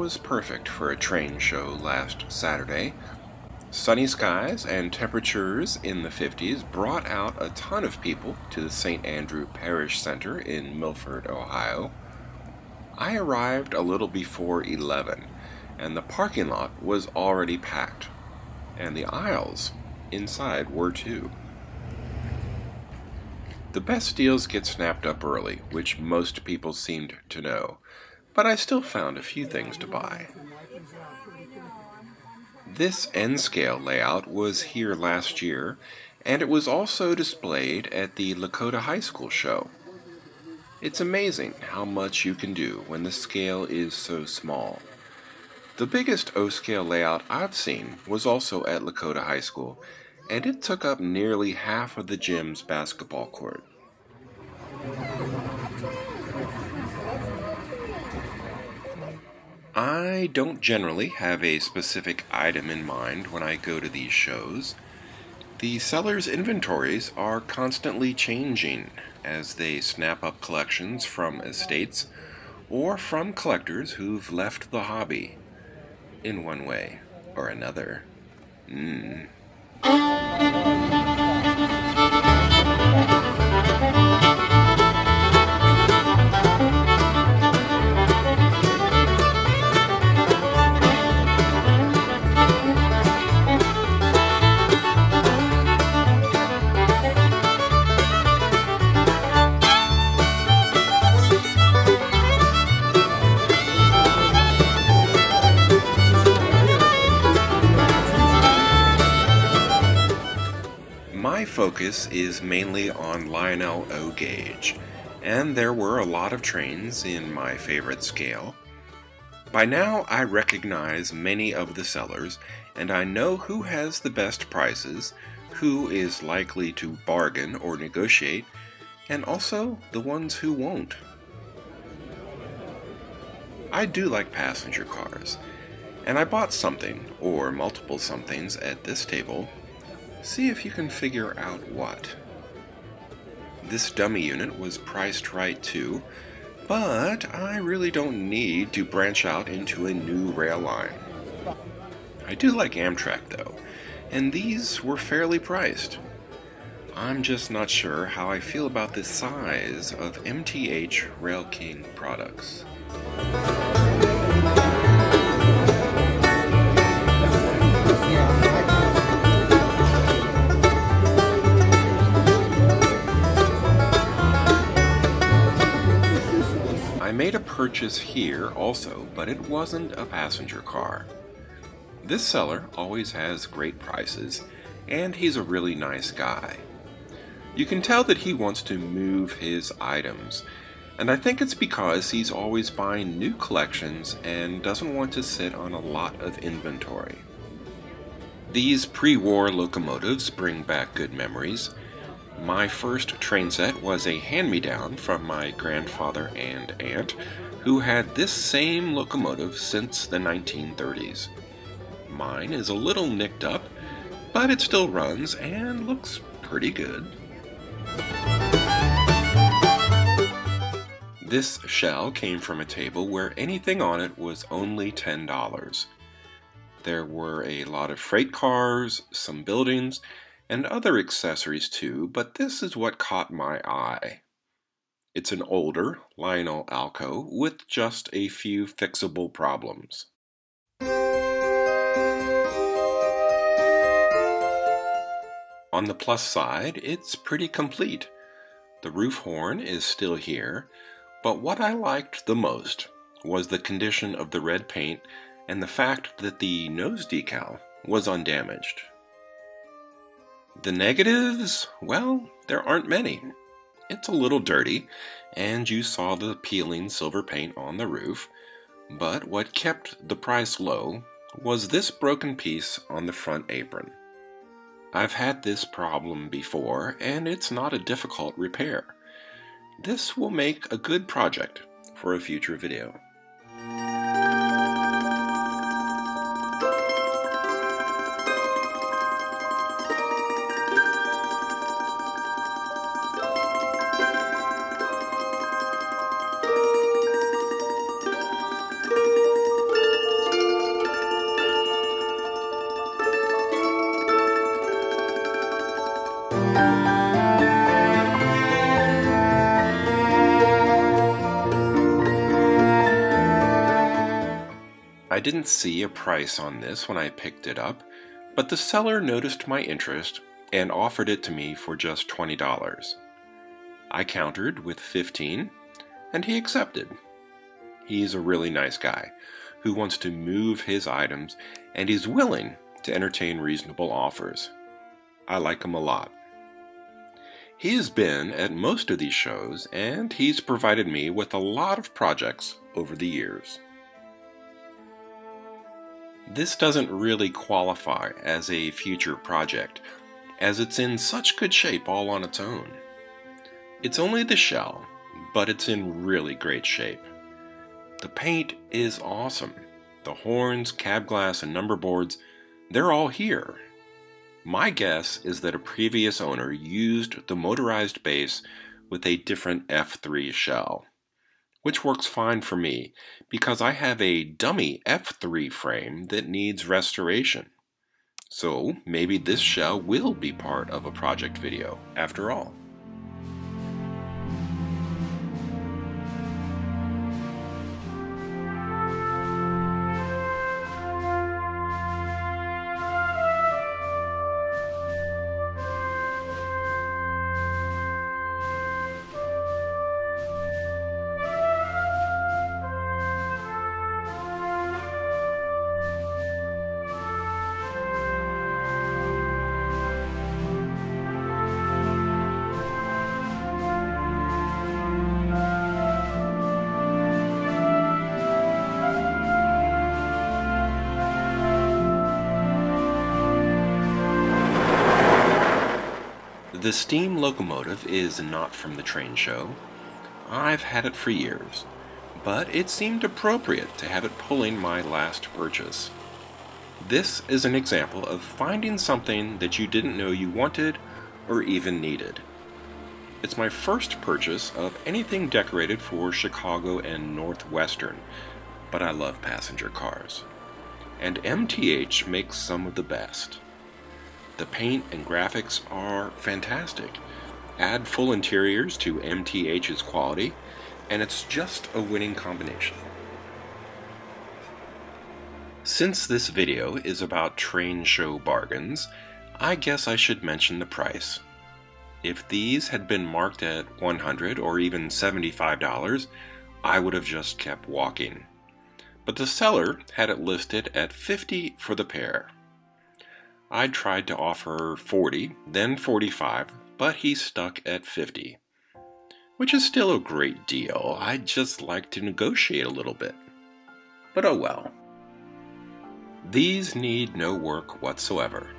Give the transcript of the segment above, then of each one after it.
was perfect for a train show last Saturday. Sunny skies and temperatures in the 50s brought out a ton of people to the St. Andrew Parish Center in Milford, Ohio. I arrived a little before 11, and the parking lot was already packed, and the aisles inside were too. The best deals get snapped up early, which most people seemed to know, but I still found a few things to buy. This N-scale layout was here last year, and it was also displayed at the Lakota High School show. It's amazing how much you can do when the scale is so small. The biggest O-scale layout I've seen was also at Lakota High School, and it took up nearly half of the gym's basketball court. I don't generally have a specific item in mind when I go to these shows. The sellers' inventories are constantly changing as they snap up collections from estates or from collectors who've left the hobby in one way or another. My focus is mainly on Lionel O gauge, and there were a lot of trains in my favorite scale. By now I recognize many of the sellers, and I know who has the best prices, who is likely to bargain or negotiate, and also the ones who won't. I do like passenger cars, and I bought something, or multiple somethings, at this table. See if you can figure out what. This dummy unit was priced right too, but I really don't need to branch out into a new rail line. I do like Amtrak though, and these were fairly priced. I'm just not sure how I feel about the size of MTH Rail King products. I made a purchase here also, but it wasn't a passenger car. This seller always has great prices, and he's a really nice guy. You can tell that he wants to move his items, and I think it's because he's always buying new collections and doesn't want to sit on a lot of inventory. These pre-war locomotives bring back good memories. My first train set was a hand-me-down from my grandfather and aunt, who had this same locomotive since the 1930s. Mine is a little nicked up, but it still runs and looks pretty good. This shell came from a table where anything on it was only $10. There were a lot of freight cars, some buildings, and other accessories too, but this is what caught my eye. It's an older Lionel Alco with just a few fixable problems. On the plus side, it's pretty complete. The roof horn is still here, but what I liked the most was the condition of the red paint and the fact that the nose decal was undamaged. The negatives, well, there aren't many. It's a little dirty, and you saw the peeling silver paint on the roof, but what kept the price low was this broken piece on the front apron. I've had this problem before, and it's not a difficult repair. This will make a good project for a future video. didn't see a price on this when I picked it up, but the seller noticed my interest and offered it to me for just $20. I countered with $15, and he accepted. He's a really nice guy who wants to move his items, and he's willing to entertain reasonable offers. I like him a lot. He has been at most of these shows, and he's provided me with a lot of projects over the years. This doesn't really qualify as a future project, as it's in such good shape all on its own. It's only the shell, but it's in really great shape. The paint is awesome. The horns, cab glass, and number boards, they're all here. My guess is that a previous owner used the motorized base with a different F3 shell, which works fine for me because I have a dummy F3 frame that needs restoration. So maybe this shell will be part of a project video after all. The steam locomotive is not from the train show. I've had it for years, but it seemed appropriate to have it pulling my last purchase. This is an example of finding something that you didn't know you wanted or even needed. It's my first purchase of anything decorated for Chicago and Northwestern, but I love passenger cars. And MTH makes some of the best. The paint and graphics are fantastic. Add full interiors to MTH's quality, and it's just a winning combination. Since this video is about train show bargains, I guess I should mention the price. If these had been marked at $100 or even $75, I would have just kept walking. But the seller had it listed at $50 for the pair. I tried to offer $40, then $45, but he stuck at $50, which is still a great deal. I'd just like to negotiate a little bit. But oh well. These need no work whatsoever,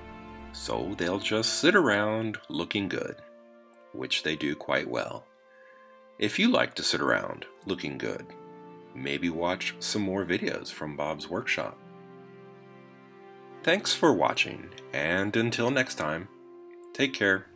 so they'll just sit around looking good, which they do quite well. If you like to sit around looking good, maybe watch some more videos from Bob's Workshop. Thanks for watching, and until next time, take care.